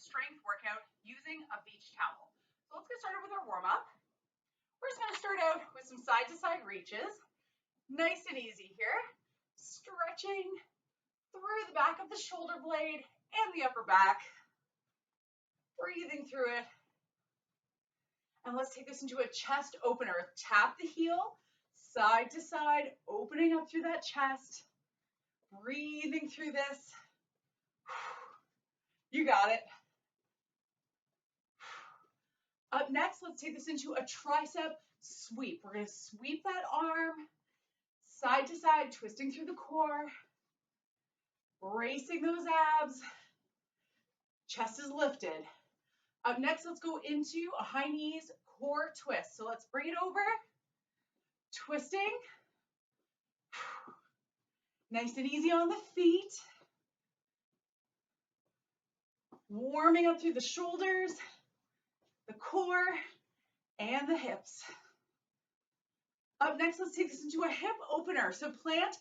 strength workout using a beach towel. So let's get started with our warm-up. We're just going to start out with some side-to-side reaches. Nice and easy here. Stretching through the back of the shoulder blade and the upper back. Breathing through it. And let's take this into a chest opener. Tap the heel, side to side, opening up through that chest. Breathing through this. You got it. Up next, let's take this into a tricep sweep. We're going to sweep that arm side to side, twisting through the core, bracing those abs. Chest is lifted. Up next, let's go into a high knees core twist. So let's bring it over, twisting. Nice and easy on the feet. Warming up through the shoulders, the core, and the hips. Up next, let's take this into a hip opener. So plant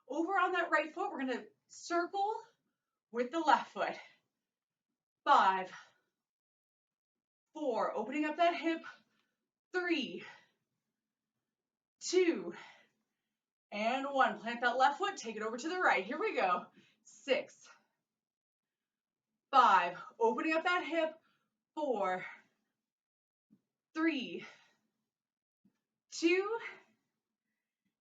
over on that right foot. We're going to circle with the left foot. 5, 4, opening up that hip. 3, 2, and 1. Plant that left foot, take it over to the right. Here we go. 6, 5, opening up that hip. 4, 3, 2,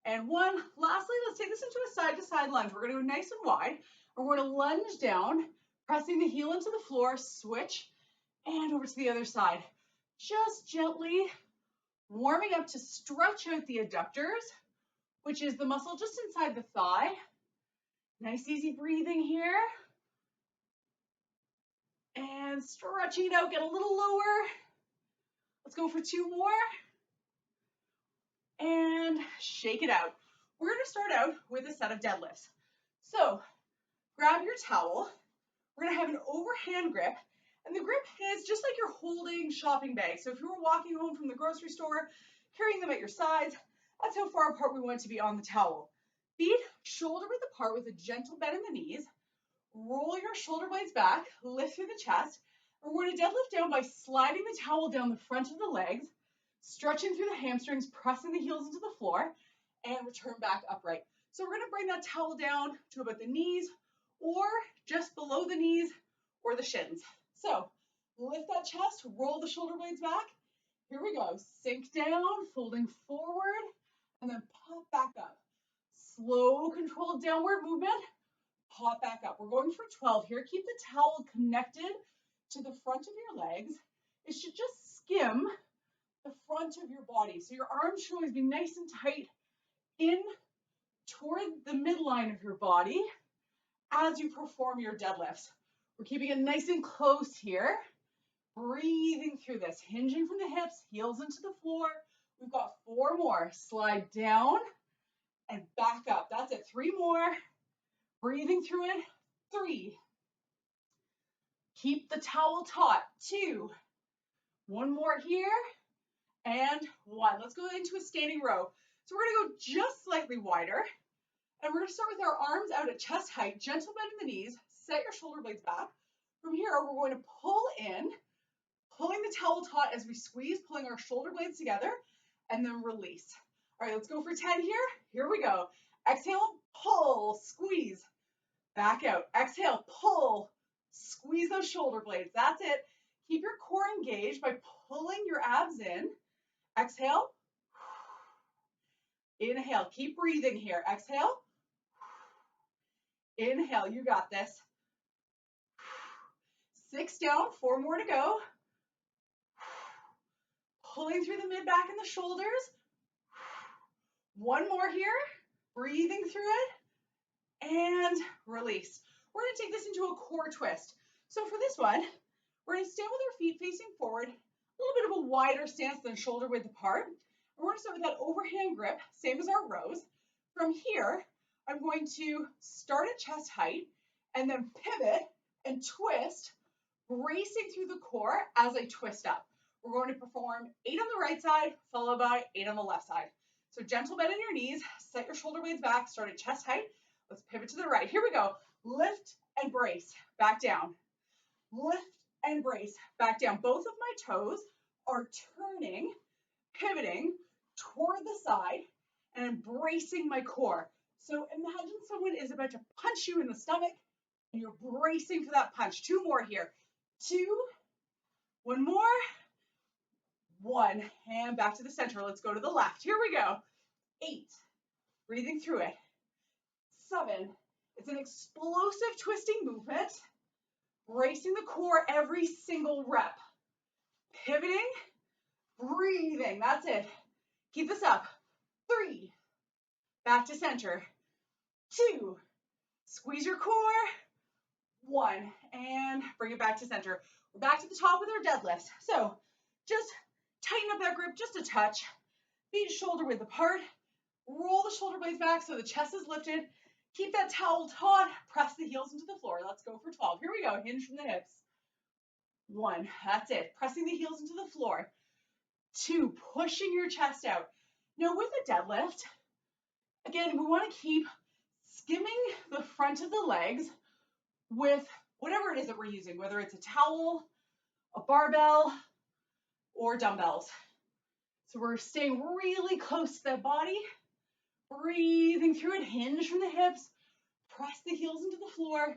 and 1. Lastly, let's take this into a side-to-side lunge. We're going to go nice and wide. We're going to lunge down, pressing the heel into the floor, switch, and over to the other side. Just gently warming up to stretch out the adductors, which is the muscle just inside the thigh. Nice, easy breathing here. And stretching it out, get a little lower. Let's go for 2 more. And shake it out. We're going to start out with a set of deadlifts. So grab your towel. We're going to have an overhand grip. And the grip is just like you're holding shopping bags. So if you were walking home from the grocery store, carrying them at your sides, that's how far apart we want to be on the towel. Feet shoulder width apart with a gentle bend in the knees. Roll your shoulder blades back, lift through the chest. And we're going to deadlift down by sliding the towel down the front of the legs, stretching through the hamstrings, pressing the heels into the floor, and return back upright. So we're going to bring that towel down to about the knees or just below the knees or the shins. So lift that chest, roll the shoulder blades back. Here we go. Sink down, folding forward, and then pop back up. Slow, controlled downward movement. Pop back up. We're going for 12 here. Keep the towel connected to the front of your legs. It should just skim the front of your body. So your arms should always be nice and tight in toward the midline of your body as you perform your deadlifts. We're keeping it nice and close here. Breathing through this, hinging from the hips, heels into the floor. We've got 4 more. Slide down and back up. That's it. 3 more. Breathing through it. 3. Keep the towel taut. 2. 1 more here. And 1. Let's go into a standing row. So we're going to go just slightly wider. And we're going to start with our arms out at chest height, gentle bend in the knees, set your shoulder blades back. From here, we're going to pull in, pulling the towel taut as we squeeze, pulling our shoulder blades together, and then release. All right, let's go for 10 here. Here we go. Exhale, pull, squeeze, back out. Exhale, pull, squeeze those shoulder blades. That's it. Keep your core engaged by pulling your abs in. Exhale. Inhale. Keep breathing here. Exhale. Inhale. You got this. 6 down. 4 more to go. Pulling through the mid back and the shoulders. 1 more here. Breathing through it. And release. We're going to take this into a core twist. So for this one, we're going to stand with our feet facing forward, a little bit of a wider stance than shoulder width apart. And we're going to start with that overhand grip, same as our rows. From here, I'm going to start at chest height and then pivot and twist, bracing through the core as I twist up. We're going to perform 8 on the right side, followed by 8 on the left side. So gentle bend in your knees, set your shoulder blades back, start at chest height. Let's pivot to the right. Here we go. Lift and brace, back down. Lift and brace. Back down. Both of my toes are turning, pivoting toward the side and bracing my core. So imagine someone is about to punch you in the stomach and you're bracing for that punch. 2 more here. 2, 1 more, 1, and back to the center. Let's go to the left. Here we go. 8, breathing through it. 7, it's an explosive twisting movement, bracing the core every single rep. Pivoting, breathing, that's it. Keep this up. 3, back to center. 2, squeeze your core. 1, and bring it back to center. We're back to the top with our deadlifts. So just tighten up that grip just a touch. Feet shoulder width apart. Roll the shoulder blades back so the chest is lifted. Keep that towel taut. Press the heels into the floor. Let's go for 12. Here we go. Hinge from the hips. 1, that's it. Pressing the heels into the floor. 2, pushing your chest out. Now with a deadlift, again, we want to keep skimming the front of the legs with whatever it is that we're using, whether it's a towel, a barbell, or dumbbells. So we're staying really close to the body, breathing through it, hinge from the hips, press the heels into the floor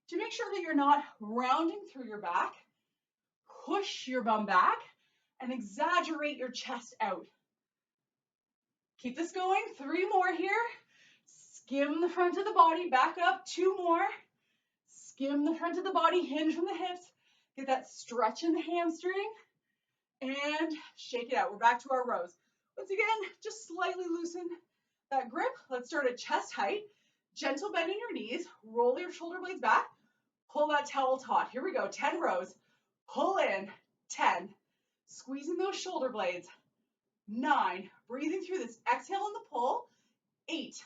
to make sure that you're not rounding through your back. Push your bum back and exaggerate your chest out. Keep this going. 3 more here. Skim the front of the body, back up. 2 more. Skim the front of the body, hinge from the hips. Get that stretch in the hamstring and shake it out. We're back to our rows. Once again, just slightly loosen that grip. Let's start at chest height. Gentle bend in your knees. Roll your shoulder blades back. Pull that towel taut. Here we go. 10 rows. Pull in. 10. Squeezing those shoulder blades. 9. Breathing through this. Exhale on the pull. 8.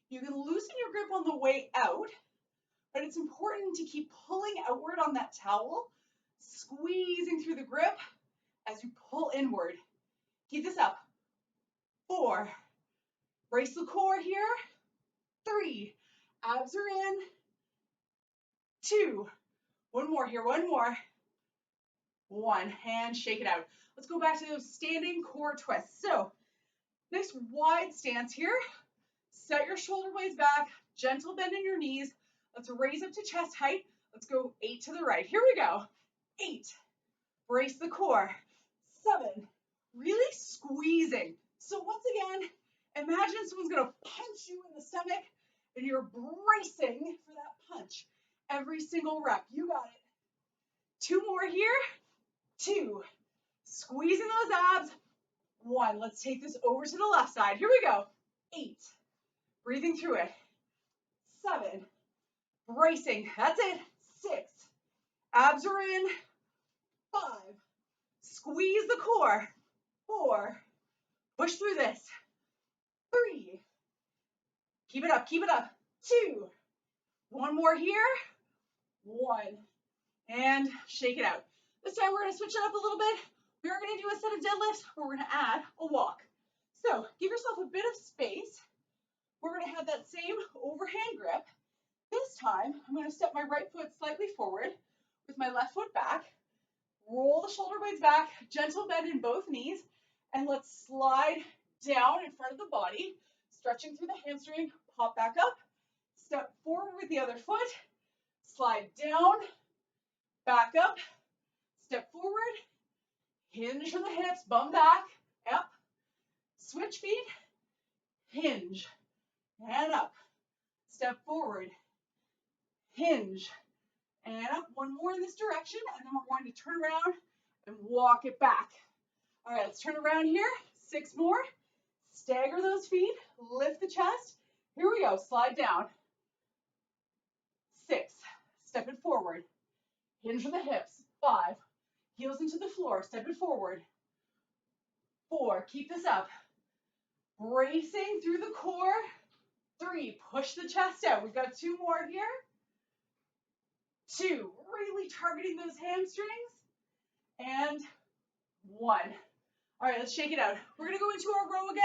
You can loosen your grip on the way out, but it's important to keep pulling outward on that towel, squeezing through the grip as you pull inward. Keep this up. 4. Brace the core here. 3. Abs are in. 2. 1 more here. 1 more. 1. And shake it out. Let's go back to those standing core twists. So, nice wide stance here. Set your shoulder blades back. Gentle bend in your knees. Let's raise up to chest height. Let's go 8 to the right. Here we go. 8. Brace the core. 7. Really squeezing. So once again, imagine someone's going to punch you in the stomach and you're bracing for that punch. Every single rep. You got it. 2 more here. 2. Squeezing those abs. 1. Let's take this over to the left side. Here we go. 8. Breathing through it. 7. Bracing. That's it. 6. Abs are in. 5. Squeeze the core. 4. Push through this. 3. Keep it up. Keep it up. 2. 1 more here. 1. And shake it out. This time we're going to switch it up a little bit. We are going to do a set of deadlifts where we're going to add a walk. So give yourself a bit of space. We're going to have that same overhand grip. This time, I'm going to step my right foot slightly forward with my left foot back. Roll the shoulder blades back, gentle bend in both knees, and let's slide down in front of the body, stretching through the hamstring, pop back up, step forward with the other foot, slide down, back up, step forward, hinge from the hips, bum back, up, switch feet, hinge, and up, step forward, hinge, and up. 1 more in this direction, and then we're going to turn around and walk it back. All right, let's turn around here. 6 more. Stagger those feet, lift the chest. Here we go, slide down. 6, step it forward. Hinge from the hips. 5, heels into the floor, step it forward. 4, keep this up. Bracing through the core. 3, push the chest out. We've got 2 more here. 2, really targeting those hamstrings. And 1. All right, let's shake it out. We're going to go into our row again.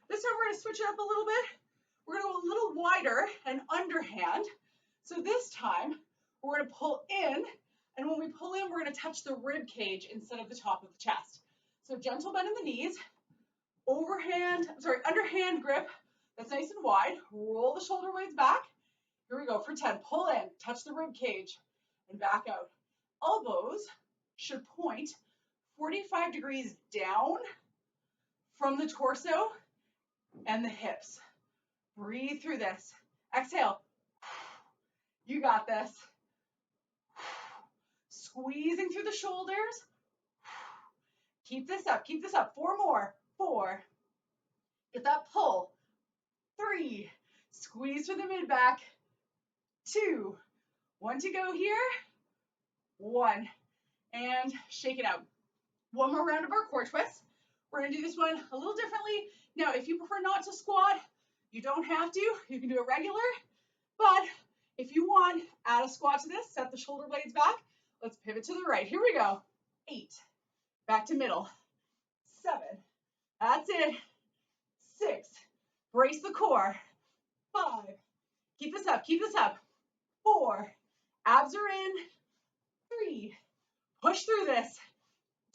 This time we're going to switch it up a little bit. We're going to go a little wider and underhand. So this time we're going to pull in And when we pull in, we're going to touch the rib cage instead of the top of the chest. So gentle bend in the knees, underhand grip that's nice and wide. Roll the shoulder blades back. Here we go for 10. Pull in, touch the rib cage, and back out. Elbows should point 45 degrees down from the torso and the hips. Breathe through this. Exhale. You got this. Squeezing through the shoulders. Keep this up. Keep this up. 4 more. 4. Get that pull. 3. Squeeze through the mid-back. 2. 1 to go here. 1. And shake it out. One more round of our core twist. We're going to do this one a little differently. Now, if you prefer not to squat, you don't have to. You can do a regular. But if you want, add a squat to this. Set the shoulder blades back. Let's pivot to the right. Here we go. 8. Back to middle. 7. That's it. 6. Brace the core. 5. Keep this up. Keep this up. 4. Abs are in. 3. Push through this.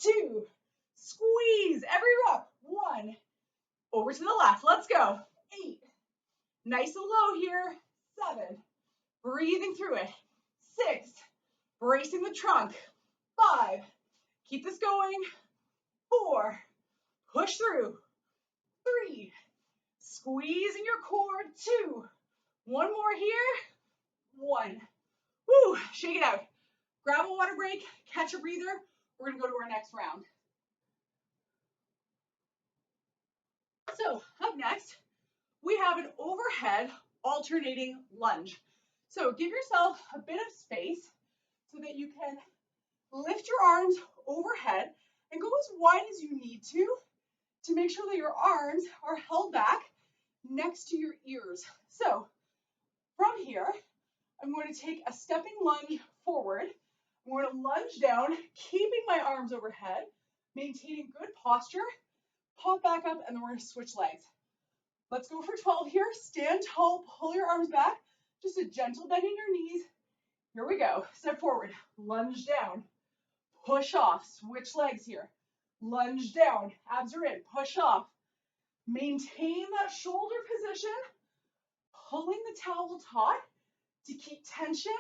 2. Squeeze every rep. 1. Over to the left. Let's go. 8. Nice and low here. 7. Breathing through it. 6. Bracing the trunk. 5. Keep this going. 4. Push through. 3. Squeeze in your core. 2. 1 more here. 1. Woo. Shake it out. Grab a water break. Catch a breather. We're going to go to our next round. So up next, we have an overhead alternating lunge. So give yourself a bit of space so that you can lift your arms overhead and go as wide as you need to make sure that your arms are held back next to your ears. So from here, I'm going to take a stepping lunge forward. I'm going to lunge down, keeping my arms overhead, maintaining good posture, pop back up, and then we're going to switch legs. Let's go for 12 here. Stand tall, pull your arms back, just a gentle bend in your knees. Here we go. Step forward, lunge down, push off, switch legs here. Lunge down, abs are in, push off. Maintain that shoulder position, pulling the towel taut to keep tension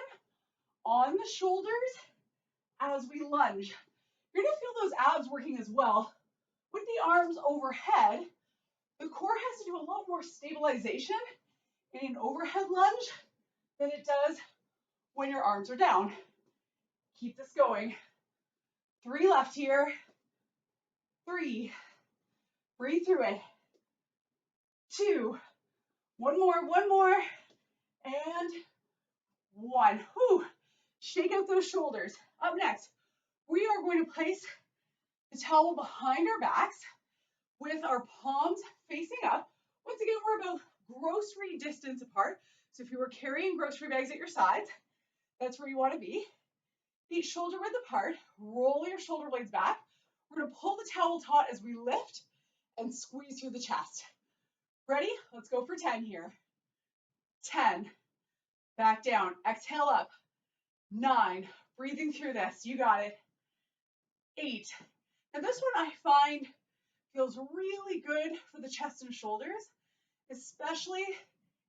on the shoulders as we lunge. You're gonna feel those abs working as well. With the arms overhead, the core has to do a lot more stabilization in an overhead lunge than it does when your arms are down. Keep this going. 3 left here. 3. Breathe through it. 2. 1 more, and 1. Whew. Shake out those shoulders. Up next, we are going to place the towel behind our backs with our palms facing up. Once again, we're about grocery distance apart. So if you were carrying grocery bags at your sides, that's where you want to be. Feet shoulder width apart. Roll your shoulder blades back. We're going to pull the towel taut as we lift and squeeze through the chest. Ready? Let's go for 10 here. 10. Back down. Exhale up. 9. Breathing through this. You got it. 8. And this one I find feels really good for the chest and shoulders, especially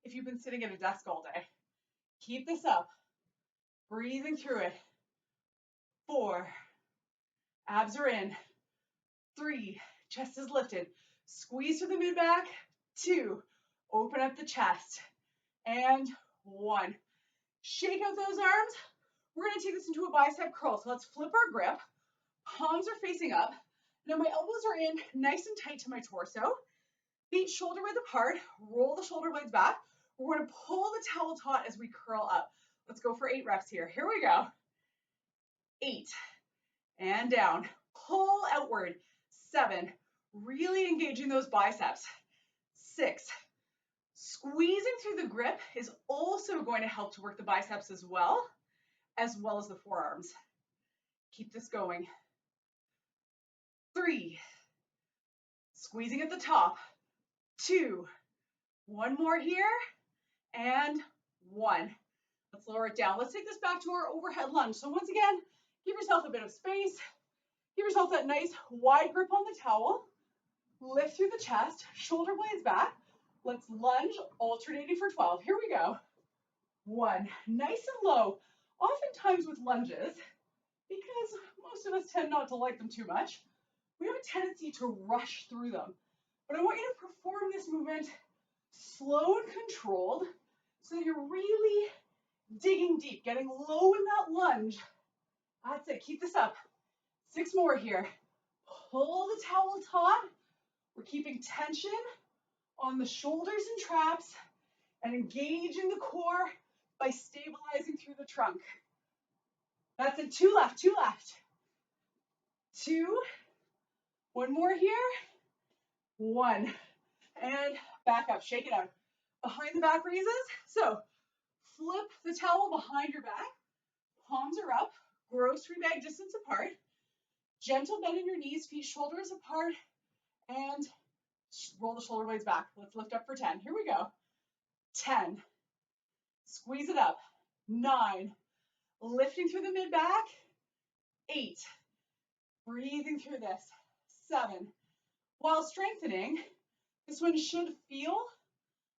if you've been sitting at a desk all day. Keep this up. Breathing through it. 4. Abs are in. 3. Chest is lifted. Squeeze through the mid-back. 2. Open up the chest. And 1. Shake out those arms. We're going to take this into a bicep curl. So let's flip our grip. Palms are facing up. Now my elbows are in nice and tight to my torso. Feet shoulder width apart. Roll the shoulder blades back. We're going to pull the towel taut as we curl up. Let's go for 8 reps here. Here we go. 8. And down. Pull outward. 7. Really engaging those biceps. 6. Squeezing through the grip is also going to help to work the biceps as well as the forearms. Keep this going. 3. Squeezing at the top. 2. 1 more here. And 1. Let's lower it down. Let's take this back to our overhead lunge. So once again, Give yourself a bit of space. Give yourself that nice wide grip on the towel. Lift through the chest, shoulder blades back. Let's lunge, alternating for 12. Here we go. 1, nice and low. Oftentimes with lunges, because most of us tend not to like them too much, we have a tendency to rush through them. But I want you to perform this movement slow and controlled so that you're really digging deep, getting low in that lunge. That's it. Keep this up. 6 more here. Pull the towel taut. We're keeping tension on the shoulders and traps and engaging the core by stabilizing through the trunk. That's it. 2 left, 2 left. 2. 1 more here. 1. And back up. Shake it out. Behind the back raises. So flip the towel behind your back. Palms are up. Grocery bag distance apart. Gentle bend in your knees, feet shoulders apart, and roll the shoulder blades back. Let's lift up for 10. Here we go. 10. Squeeze it up. 9. Lifting through the mid back. 8. Breathing through this. 7. While strengthening, this one should feel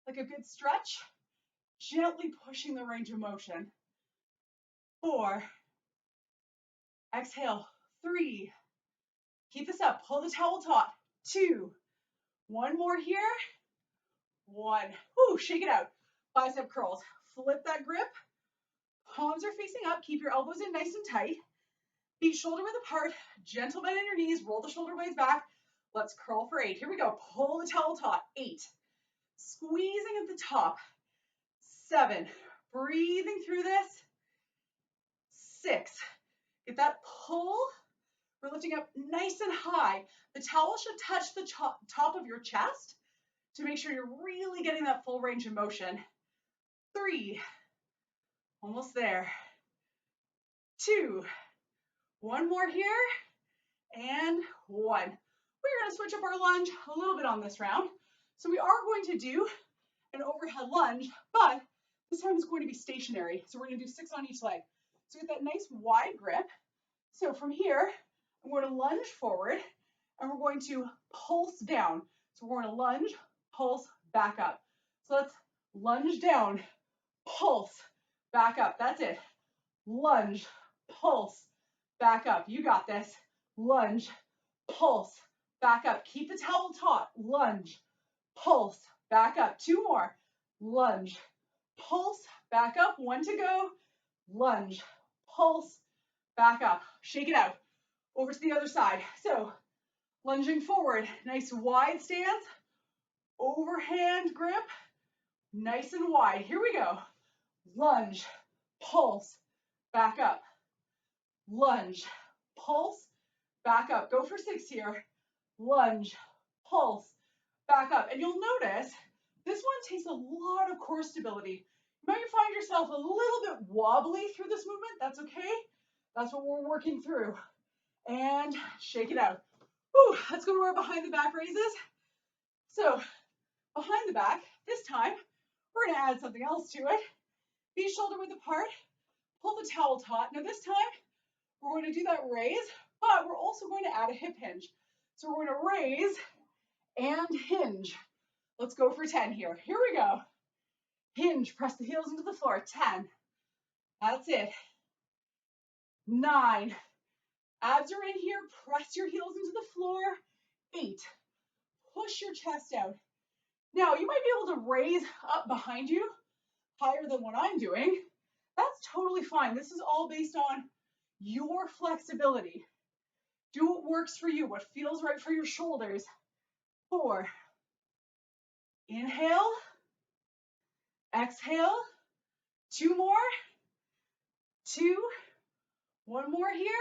like a good stretch. Gently pushing the range of motion. 4. Exhale. 3. Keep this up. Pull the towel taut. 2. 1 more here. 1. Whoo, shake it out. Bicep curls. Flip that grip. Palms are facing up. Keep your elbows in nice and tight. Feet shoulder width apart. Gentle bend in your knees. Roll the shoulder blades back. Let's curl for 8. Here we go. Pull the towel taut. 8. Squeezing at the top. 7. Breathing through this. 6. Get that pull. We're lifting up nice and high. The towel should touch the top of your chest to make sure you're really getting that full range of motion. 3. Almost there. 2. 1 more here. And 1. We're going to switch up our lunge a little bit on this round. So we are going to do an overhead lunge, but this time it's going to be stationary. So we're going to do 6 on each leg. So get that nice wide grip. So from here, I'm going to lunge forward and we're going to pulse down. So we're going to lunge, pulse, back up. So let's lunge down, pulse, back up. That's it. Lunge, pulse, back up. You got this. Lunge, pulse, back up. Keep the towel taut. Lunge, pulse, back up. 2 more. Lunge, pulse, back up. 1 to go. Lunge, pulse, back up. Shake it out. Over to the other side. So lunging forward, nice wide stance, overhand grip, nice and wide. Here we go. Lunge, pulse, back up. Lunge, pulse, back up. Go for 6 here. Lunge, pulse, back up. And you'll notice this one takes a lot of core stability. You might find yourself a little bit wobbly through this movement. That's okay. That's what we're working through. And shake it out. Whew, let's go to our behind the back raises. So behind the back, this time, we're going to add something else to it. Feet shoulder width apart. Pull the towel taut. Now this time, we're going to do that raise, but we're also going to add a hip hinge. So we're going to raise and hinge. Let's go for 10 here. Here we go. Hinge, press the heels into the floor. 10. That's it. 9. Abs are in here. Press your heels into the floor. 8. Push your chest out. Now, you might be able to raise up behind you higher than what I'm doing. That's totally fine. This is all based on your flexibility. Do what works for you, what feels right for your shoulders. 4. Inhale. Exhale. 2 more. 2. 1 more here.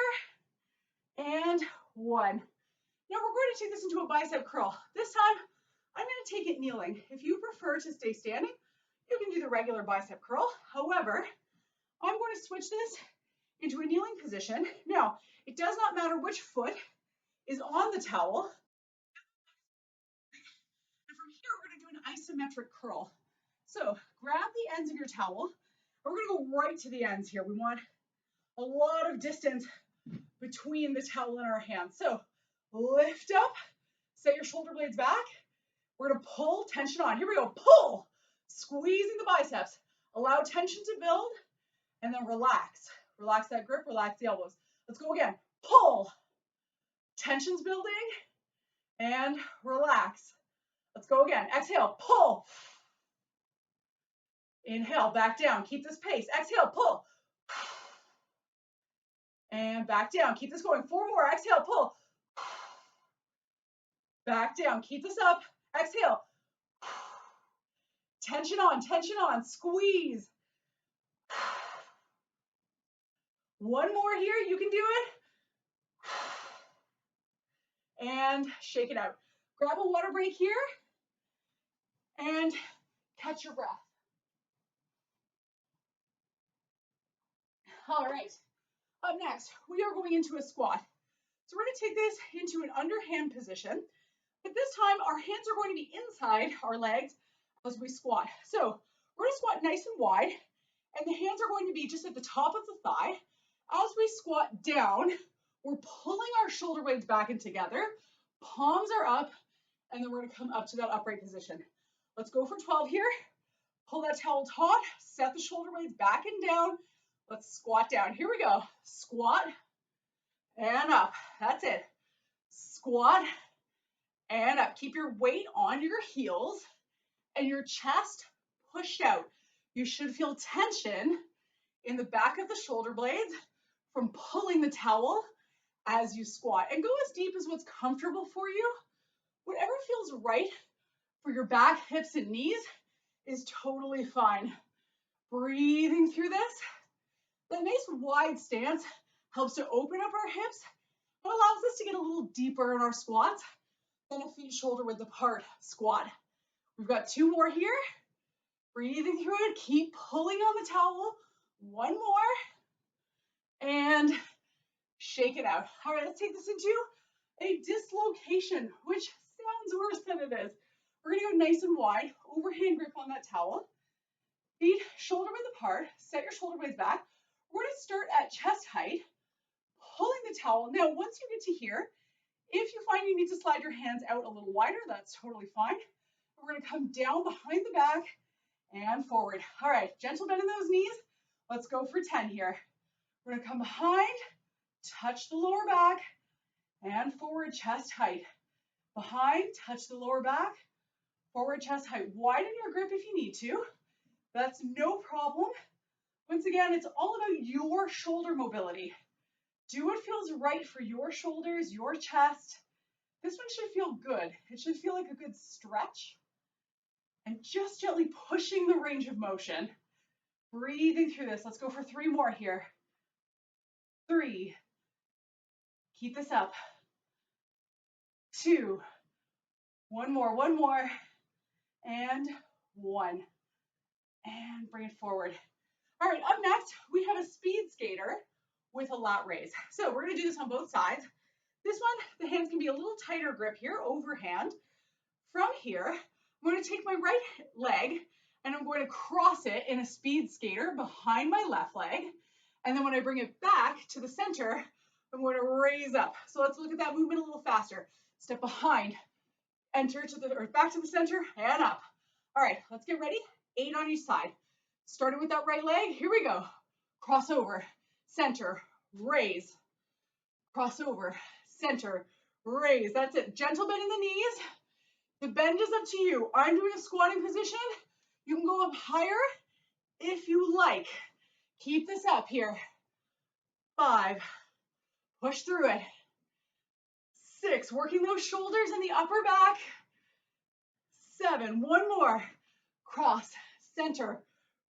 And 1. Now we're going to take this into a bicep curl. This time, I'm going to take it kneeling. If you prefer to stay standing, you can do the regular bicep curl. However, I'm going to switch this into a kneeling position. Now, it does not matter which foot is on the towel. And from here, we're going to do an isometric curl. So grab the ends of your towel. We're going to go right to the ends here. We want a lot of distance between the towel and our hands. So lift up, set your shoulder blades back. We're gonna pull, tension on. Here we go, pull, squeezing the biceps. Allow tension to build, and then relax. Relax that grip, relax the elbows. Let's go again, pull, tension's building, and relax. Let's go again, exhale, pull. Inhale, back down, keep this pace. Exhale, pull. And back down, keep this going. 4 more, exhale, pull. Back down, keep this up. Exhale. Tension on, squeeze. 1 more here, you can do it. And shake it out. Grab a water break here and catch your breath. All right, up next, we are going into a squat. So we're gonna take this into an underhand position, but this time our hands are going to be inside our legs as we squat. So we're gonna squat nice and wide, and the hands are going to be just at the top of the thigh. As we squat down, we're pulling our shoulder blades back and together, palms are up, and then we're gonna come up to that upright position. Let's go for 12 here. Pull that towel taut, set the shoulder blades back and down. Let's squat down. Here we go. Squat and up. That's it. Squat and up. Keep your weight on your heels and your chest pushed out. You should feel tension in the back of the shoulder blades from pulling the towel as you squat. And go as deep as what's comfortable for you. Whatever feels right for your back, hips, and knees is totally fine. Breathing through this. That nice wide stance helps to open up our hips and allows us to get a little deeper in our squats than a feet shoulder width apart squat. We've got 2 more here. Breathing through it, keep pulling on the towel. 1 more. And shake it out. All right, let's take this into a dislocation, which sounds worse than it is. We're gonna go nice and wide, overhand grip on that towel. Feet shoulder width apart, set your shoulder blades back. We're gonna start at chest height, pulling the towel. Now, once you get to here, if you find you need to slide your hands out a little wider, that's totally fine. We're gonna come down behind the back and forward. All right, gentle bend in those knees. Let's go for 10 here. We're gonna come behind, touch the lower back, and forward chest height. Behind, touch the lower back, forward chest height. Widen your grip if you need to. That's no problem. Once again, it's all about your shoulder mobility. Do what feels right for your shoulders, your chest. This one should feel good. It should feel like a good stretch. And just gently pushing the range of motion. Breathing through this. Let's go for 3 more here. 3. Keep this up. 2. 1 more, 1 more. And 1. And bring it forward. All right, up next, we have a speed skater with a lat raise. So we're gonna do this on both sides. This one, the hands can be a little tighter grip here, overhand. From here, I'm gonna take my right leg and I'm going to cross it in a speed skater behind my left leg. And then when I bring it back to the center, I'm going to raise up. So let's look at that movement a little faster. Step behind, enter to the, or back to the center and up. All right, let's get ready. 8 on each side. Starting with that right leg, here we go. Cross over, center, raise. Cross over, center, raise. That's it. Gentle bend in the knees. The bend is up to you. I'm doing a squatting position. You can go up higher if you like. Keep this up here. 5. Push through it. 6. Working those shoulders and the upper back. 7. 1 more. Cross, center,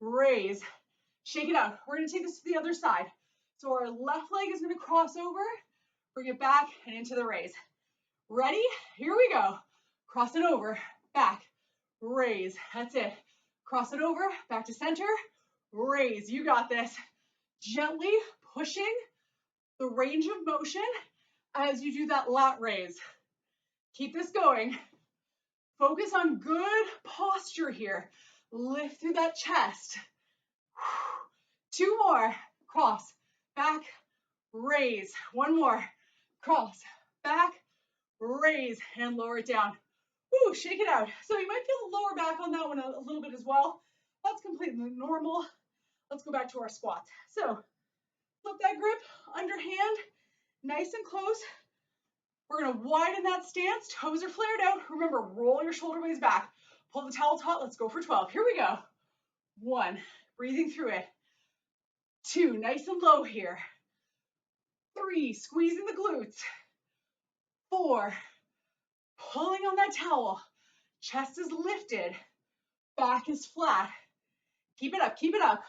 raise. Shake it out. We're going to take this to the other side. So our left leg is going to cross over, bring it back and into the raise. Ready? Here we go. Cross it over, back, raise. That's it. Cross it over, back to center, raise. You got this. Gently pushing the range of motion as you do that lat raise. Keep this going. Focus on good posture here. Lift through that chest. 2 more. Cross, back, raise. One more. Cross, back, raise, and lower it down. Woo, shake it out. So you might feel the lower back on that one a little bit as well. That's completely normal. Let's go back to our squats. So flip that grip, underhand, nice and close. We're gonna widen that stance, toes are flared out. Remember, roll your shoulder blades back. Pull the towel taut, let's go for 12. Here we go. 1, breathing through it. 2, nice and low here. 3, squeezing the glutes. 4, pulling on that towel. Chest is lifted, back is flat. Keep it up, keep it up.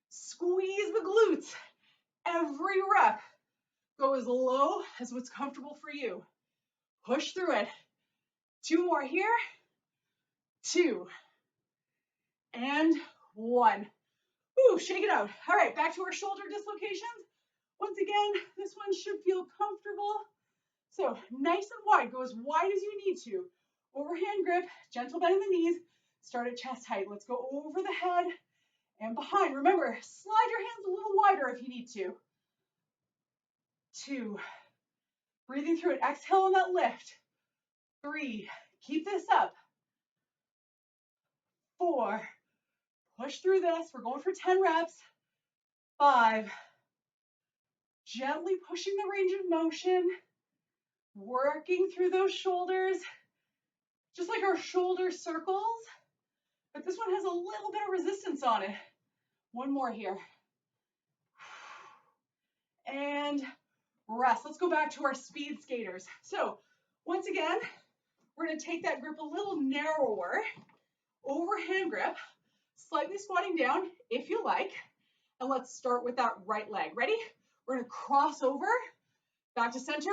Squeeze the glutes. Every rep. Go as low as what's comfortable for you. Push through it. 2 more here. 2. And 1. Woo, shake it out. All right, back to our shoulder dislocations. Once again, this one should feel comfortable. So nice and wide, go as wide as you need to. Overhand grip, gentle bend in the knees. Start at chest height. Let's go over the head and behind. Remember, slide your hands a little wider if you need to. 2, breathing through it. Exhale on that lift. 3, keep this up. 4, push through this. We're going for 10 reps. 5, gently pushing the range of motion, working through those shoulders, just like our shoulder circles, but this one has a little bit of resistance on it. 1 more here. And rest. Let's go back to our speed skaters. So once again, we're going to take that grip a little narrower, overhand grip, slightly squatting down if you like, and let's start with that right leg. Ready? We're going to cross over, back to center,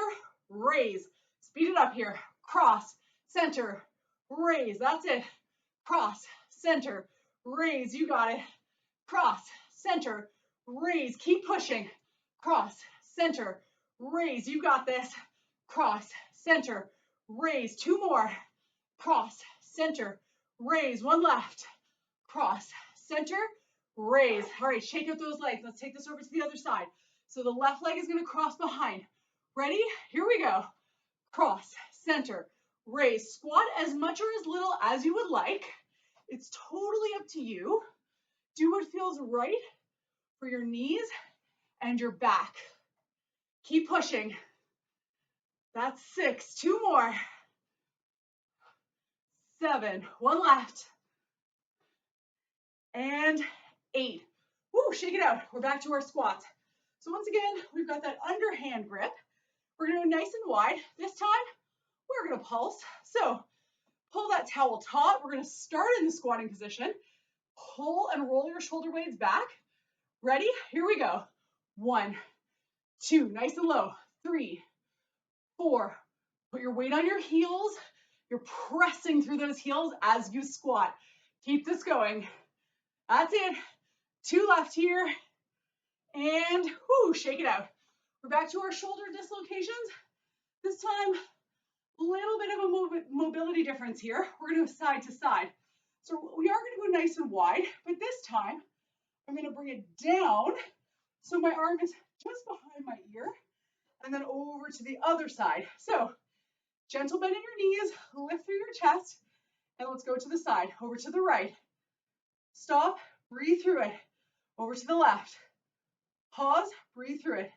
raise. Speed it up here. Cross, center, raise. That's it. Cross, center, raise. You got it. Cross, center, raise. Keep pushing. Cross, center, raise. You got this. Cross, center, raise. 2 more. Cross, center, raise. 1 left. Cross, center, raise. All right, shake out those legs. Let's take this over to the other side. So the left leg is going to cross behind. Ready? Here we go. Cross, center, raise. Squat as much or as little as you would like. It's totally up to you. Do what feels right for your knees and your back. Keep pushing. That's 6. 2 more. 7. 1 left. And 8. Woo, shake it out. We're back to our squats. So once again, we've got that underhand grip. We're going to go nice and wide. This time, we're going to pulse. So pull that towel taut. We're going to start in the squatting position. Pull and roll your shoulder blades back. Ready? Here we go. 1, 2, nice and low. 3, 4. Put your weight on your heels. You're pressing through those heels as you squat. Keep this going. That's it. 2 left here. And whoo, shake it out. We're back to our shoulder dislocations. This time, a little bit of a mobility difference here. We're going to go side to side. So we are going to go nice and wide, but this time, I'm going to bring it down so my arm is just behind my ear and then over to the other side. So gentle bend in your knees, lift through your chest, and let's go to the side, over to the right. Stop, breathe through it, over to the left. Pause, breathe through it,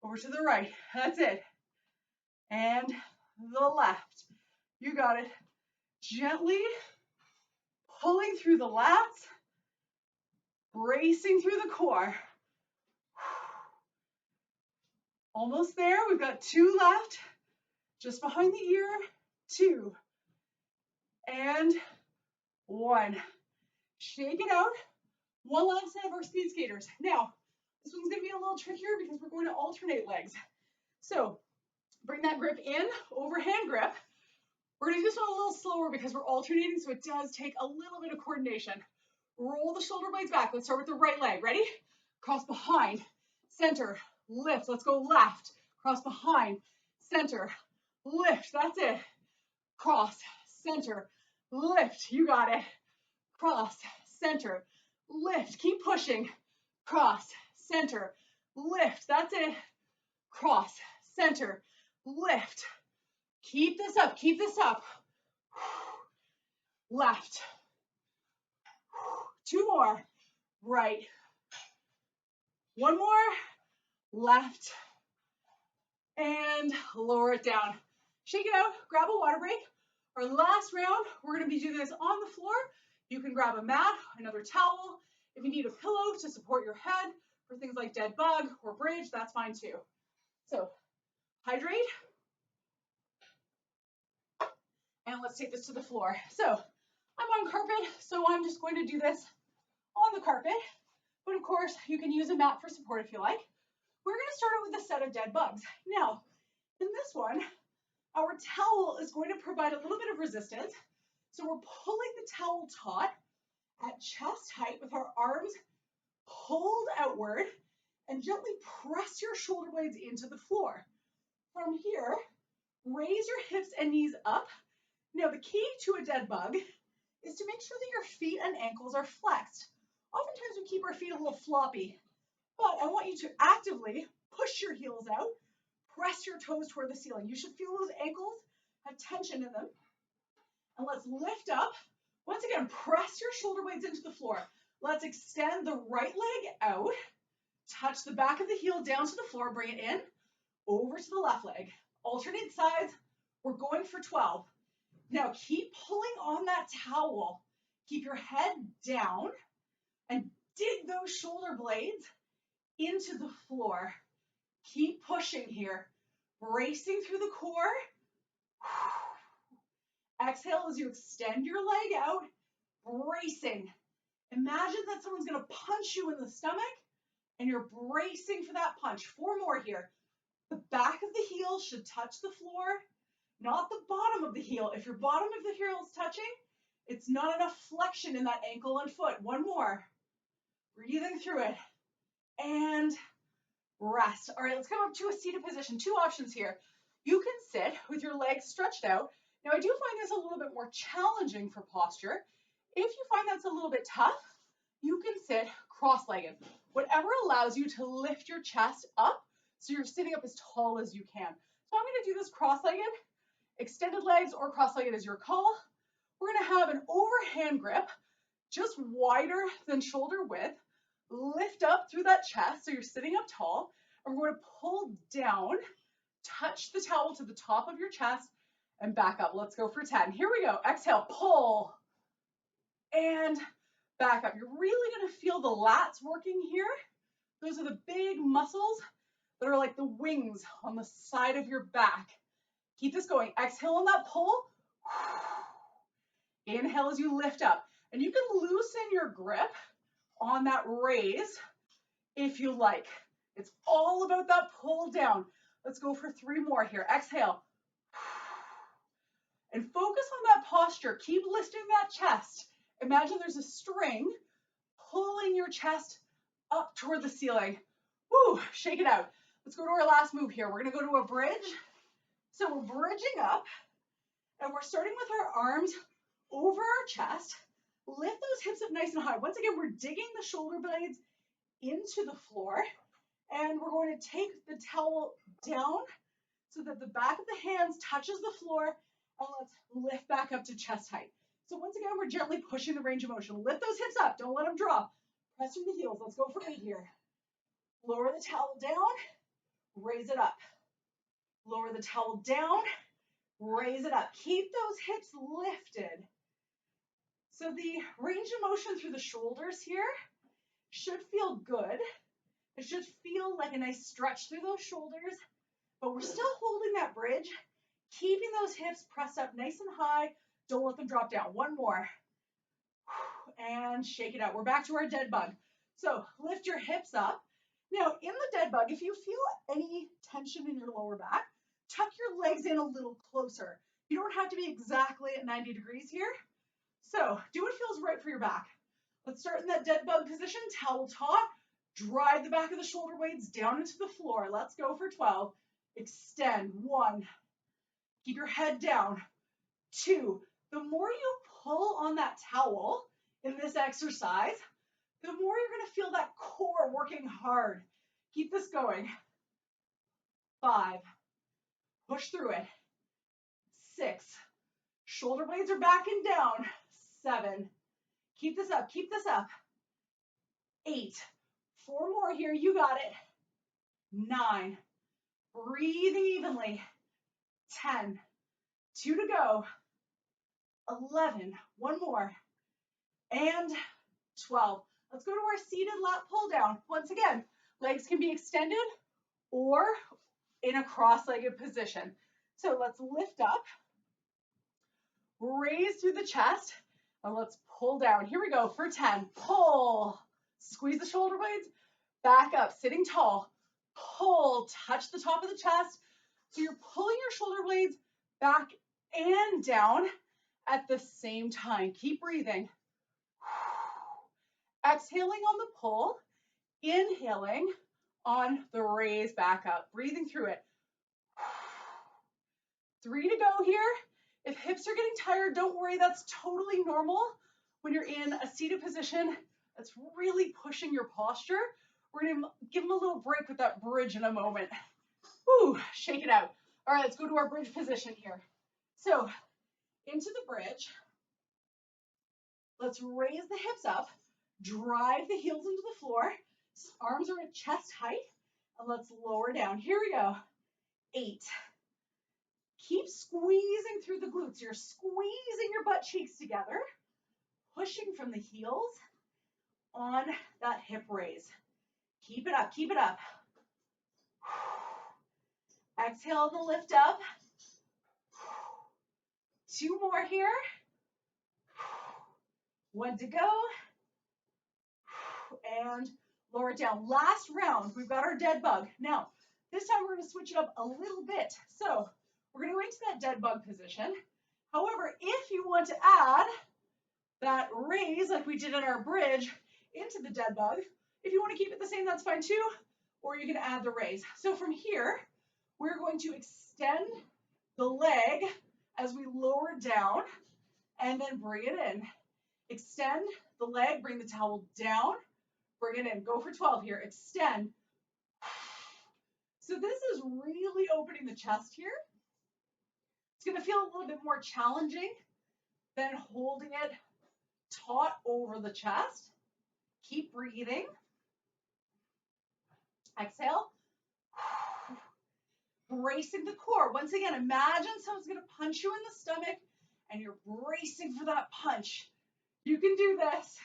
over to the right. That's it. And the left. You got it. Gently pulling through the lats, bracing through the core. Almost there. We've got 2 left. Just behind the ear. 2. And 1. Shake it out. 1 last set of our speed skaters. Now, this one's going to be a little trickier because we're going to alternate legs. So bring that grip in, overhand grip. We're going to do this one a little slower because we're alternating, so it does take a little bit of coordination. Roll the shoulder blades back. Let's start with the right leg. Ready? Cross behind, center, lift. Let's go left. Cross behind, center, lift. That's it. Cross, center, lift. You got it. Cross, center, lift. Keep pushing. Cross, center, lift. That's it. Cross, center, lift. Keep this up, keep this up. Left. 2 more. Right. 1 more. Left. And lower it down. Shake it out, grab a water break. Our last round, we're gonna be doing this on the floor. You can grab a mat, another towel. If you need a pillow to support your head for things like dead bug or bridge, that's fine too. So hydrate. And let's take this to the floor. So I'm on carpet, so I'm just going to do this on the carpet. But of course, you can use a mat for support if you like. We're going to start out with a set of dead bugs. Now, in this one, our towel is going to provide a little bit of resistance. So we're pulling the towel taut at chest height with our arms pulled outward and gently press your shoulder blades into the floor. From here, raise your hips and knees up. Now, the key to a dead bug is to make sure that your feet and ankles are flexed. Oftentimes we keep our feet a little floppy, but I want you to actively push your heels out, press your toes toward the ceiling. You should feel those ankles have tension in them. And let's lift up. Once again, press your shoulder blades into the floor. Let's extend the right leg out, touch the back of the heel down to the floor, bring it in, over to the left leg. Alternate sides, we're going for 12. Now keep pulling on that towel. Keep your head down and dig those shoulder blades into the floor. Keep pushing here, bracing through the core. Exhale as you extend your leg out, bracing. Imagine that someone's gonna punch you in the stomach and you're bracing for that punch. 4 more here. The back of the heel should touch the floor, not the bottom of the heel. If your bottom of the heel is touching, it's not enough flexion in that ankle and foot. 1 more. Breathing through it. And rest. All right, let's come up to a seated position. 2 options here. You can sit with your legs stretched out. Now, I do find this a little bit more challenging for posture. If you find that's a little bit tough, you can sit cross-legged. Whatever allows you to lift your chest up so you're sitting up as tall as you can. So I'm going to do this cross-legged. Extended legs or cross-legged is your call. We're going to have an overhand grip, just wider than shoulder width. Lift up through that chest so you're sitting up tall. And we're going to pull down, touch the towel to the top of your chest, and back up. Let's go for 10. Here we go. Exhale, pull, and back up. You're really going to feel the lats working here. Those are the big muscles that are like the wings on the side of your back. Keep this going. Exhale on that pull. Inhale as you lift up. And you can loosen your grip on that raise if you like. It's all about that pull down. Let's go for 3 more here. Exhale. And focus on that posture. Keep lifting that chest. Imagine there's a string pulling your chest up toward the ceiling. Woo, shake it out. Let's go to our last move here. We're gonna go to a bridge. So we're bridging up and we're starting with our arms over our chest. Lift those hips up nice and high. Once again, we're digging the shoulder blades into the floor and we're going to take the towel down so that the back of the hands touches the floor, and let's lift back up to chest height. So once again, we're gently pushing the range of motion. Lift those hips up, don't let them drop. Press through the heels. Let's go for 8 here. Lower the towel down, raise it up. Lower the towel down, raise it up. Keep those hips lifted. So the range of motion through the shoulders here should feel good. It should feel like a nice stretch through those shoulders, but we're still holding that bridge, keeping those hips pressed up nice and high. Don't let them drop down. 1 more. And shake it out. We're back to our dead bug. So lift your hips up. Now in the dead bug, if you feel any tension in your lower back, tuck your legs in a little closer. You don't have to be exactly at 90 degrees here. So do what feels right for your back. Let's start in that dead bug position, towel taut. Drive the back of the shoulder blades down into the floor. Let's go for 12. Extend. 1. Keep your head down. 2. The more you pull on that towel in this exercise, the more you're going to feel that core working hard. Keep this going. 5. Push through it. 6. Shoulder blades are back and down. 7. Keep this up. Keep this up. 8. 4 more here. You got it. 9. Breathing evenly. 10. 2 to go. 11. 1 more. And 12. Let's go to our seated lat pull down. Once again, legs can be extended or in a cross-legged position. So let's lift up, raise through the chest, and let's pull down. Here we go for 10. Pull. Squeeze the shoulder blades. Back up, sitting tall. Pull. Touch the top of the chest. So you're pulling your shoulder blades back and down at the same time. Keep breathing. Exhaling on the pull, inhaling on the raise back up, breathing through it. 3 to go here. If hips are getting tired, don't worry, that's totally normal. When you're in a seated position, that's really pushing your posture. We're gonna give them a little break with that bridge in a moment. Woo, shake it out. All right, let's go to our bridge position here. So into the bridge, let's raise the hips up. Drive the heels into the floor. Arms are at chest height. And let's lower down. Here we go. 8. Keep squeezing through the glutes. You're squeezing your butt cheeks together. Pushing from the heels on that hip raise. Keep it up. Keep it up. Exhale the lift up. 2 more here. 1 to go. And lower it down. Last round, we've got our dead bug. Now, this time we're going to switch it up a little bit. So we're going to go into that dead bug position. However, if you want to add that raise like we did in our bridge into the dead bug, if you want to keep it the same, that's fine too. Or you can add the raise. So from here, we're going to extend the leg as we lower down and then bring it in. Extend the leg, bring the towel down. Bring it in. Go for 12 here. Extend. So this is really opening the chest here. It's going to feel a little bit more challenging than holding it taut over the chest. Keep breathing. Exhale. Bracing the core. Once again, imagine someone's going to punch you in the stomach and you're bracing for that punch. You can do this.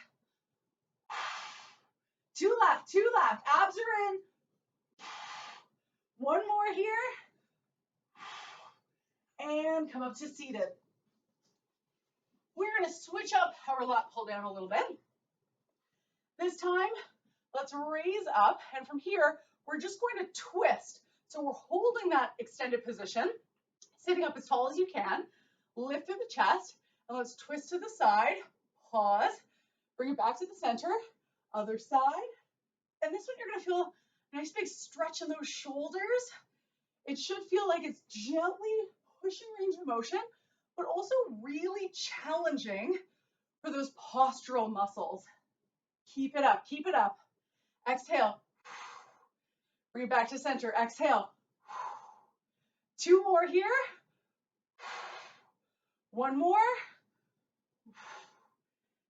2 left, 2 left. Abs are in. 1 more here. And come up to seated. We're going to switch up our lat pull down a little bit. This time, let's raise up. And from here, we're just going to twist. So we're holding that extended position, sitting up as tall as you can. Lift through the chest. And let's twist to the side. Pause. Bring it back to the center. Other side. And this one, you're going to feel a nice big stretch in those shoulders. It should feel like it's gently pushing range of motion, but also really challenging for those postural muscles. Keep it up. Keep it up. Exhale. Bring it back to center. Exhale. 2 more here. 1 more.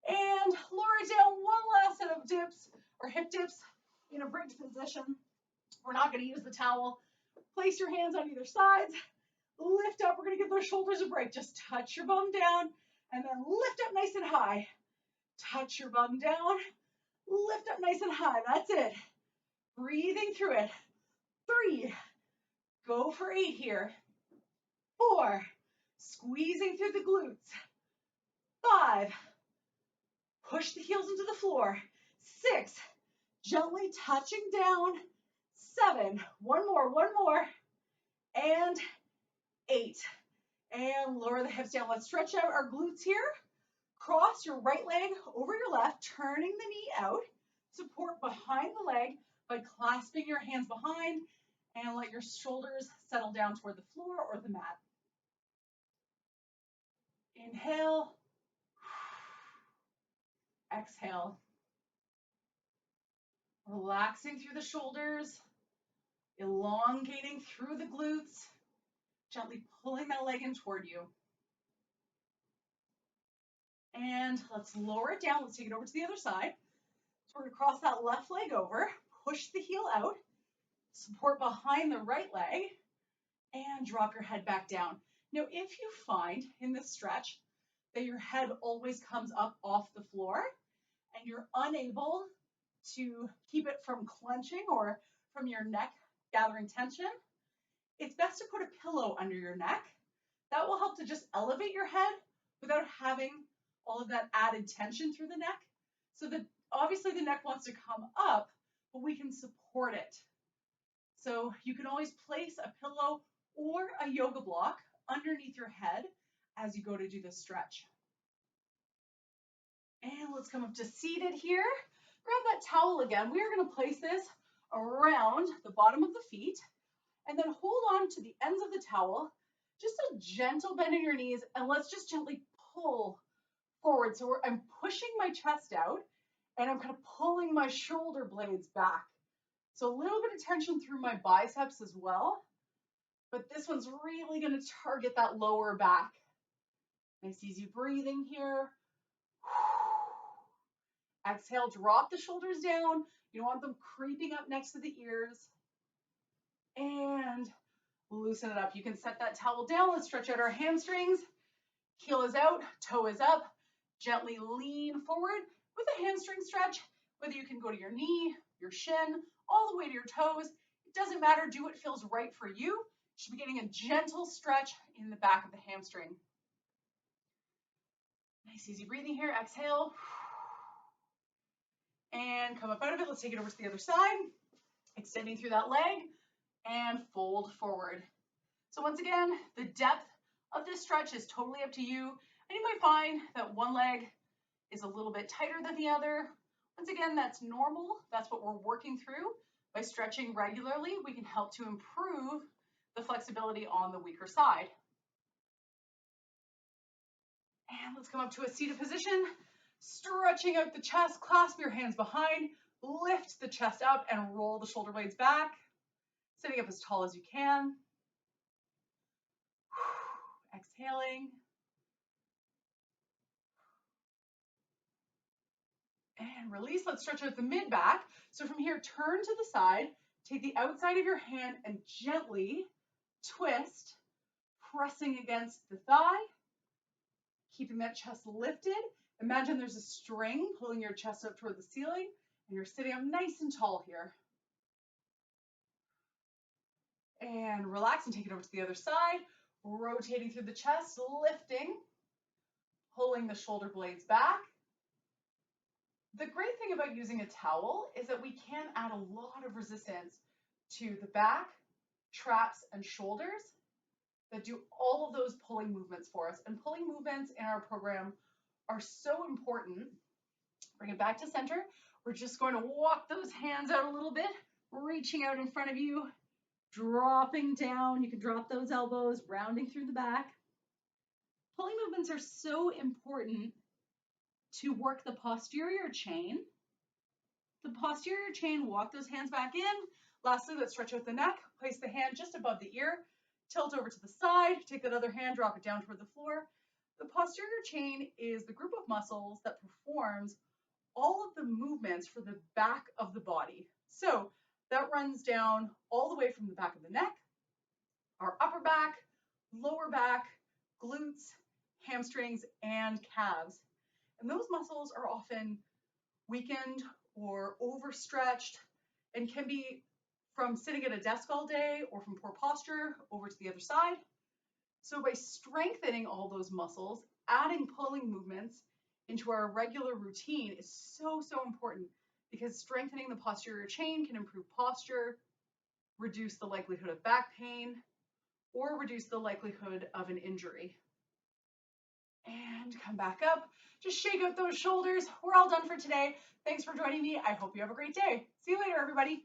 And lower it down. 1 last set of dips or hip dips in a bridge position. We're not going to use the towel. Place your hands on either sides. Lift up. We're going to give those shoulders a break. Just touch your bum down and then lift up nice and high. Touch your bum down. Lift up nice and high. That's it. Breathing through it. 3. Go for 8 here. 4. Squeezing through the glutes. 5. Push the heels into the floor. 6. Gently touching down. 7. 1 more, 1 more. And 8. And lower the hips down. Let's stretch out our glutes here. Cross your right leg over your left, turning the knee out. Support behind the leg by clasping your hands behind and let your shoulders settle down toward the floor or the mat. Inhale. Exhale. Relaxing through the shoulders, elongating through the glutes, gently pulling that leg in toward you. And let's lower it down. Let's take it over to the other side. So we're going to cross that left leg over, push the heel out, support behind the right leg, and drop your head back down. Now, if you find in this stretch that your head always comes up off the floor and you're unable to keep it from clenching or from your neck gathering tension, it's best to put a pillow under your neck. That will help to just elevate your head without having all of that added tension through the neck. So that obviously the neck wants to come up, but we can support it. So you can always place a pillow or a yoga block underneath your head as you go to do this stretch. And let's come up to seated here. Grab that towel again. We are going to place this around the bottom of the feet and then hold on to the ends of the towel. Just a gentle bend in your knees, and let's just gently pull forward. So I'm pushing my chest out and I'm kind of pulling my shoulder blades back. So a little bit of tension through my biceps as well, but this one's really going to target that lower back. Nice easy breathing here. Exhale, drop the shoulders down. You don't want them creeping up next to the ears. And loosen it up. You can set that towel down. Let's stretch out our hamstrings. Heel is out, toe is up. Gently lean forward with a hamstring stretch, whether you can go to your knee, your shin, all the way to your toes. It doesn't matter. Do what feels right for you. You should be getting a gentle stretch in the back of the hamstring. Nice easy breathing here. Exhale. And come up out of it. Let's take it over to the other side. Extending through that leg and fold forward. So once again, the depth of this stretch is totally up to you. And you might find that one leg is a little bit tighter than the other. Once again, that's normal. That's what we're working through. By stretching regularly, we can help to improve the flexibility on the weaker side. And let's come up to a seated position. Stretching out the chest, clasp your hands behind, lift the chest up and roll the shoulder blades back. Sitting up as tall as you can. Exhaling. And release. Let's stretch out the mid back. So from here, turn to the side, take the outside of your hand and gently twist, pressing against the thigh, keeping that chest lifted. Imagine there's a string pulling your chest up toward the ceiling, and you're sitting up nice and tall here. And relax and take it over to the other side, rotating through the chest, lifting, pulling the shoulder blades back. The great thing about using a towel is that we can add a lot of resistance to the back, traps, and shoulders that do all of those pulling movements for us. And pulling movements in our program are so important. Bring it back to center. We're just going to walk those hands out a little bit, reaching out in front of you, dropping down. You can drop those elbows, rounding through the back. Pulling movements are so important to work the posterior chain. The posterior chain, walk those hands back in. Lastly, let's stretch out the neck. Place the hand just above the ear. Tilt over to the side. Take that other hand, drop it down toward the floor. The posterior chain is the group of muscles that performs all of the movements for the back of the body. So that runs down all the way from the back of the neck, our upper back, lower back, glutes, hamstrings, and calves. And those muscles are often weakened or overstretched and can be from sitting at a desk all day or from poor posture over to the other side. So by strengthening all those muscles, adding pulling movements into our regular routine is so, so important, because strengthening the posterior chain can improve posture, reduce the likelihood of back pain, or reduce the likelihood of an injury. And come back up. Just shake out those shoulders. We're all done for today. Thanks for joining me. I hope you have a great day. See you later, everybody.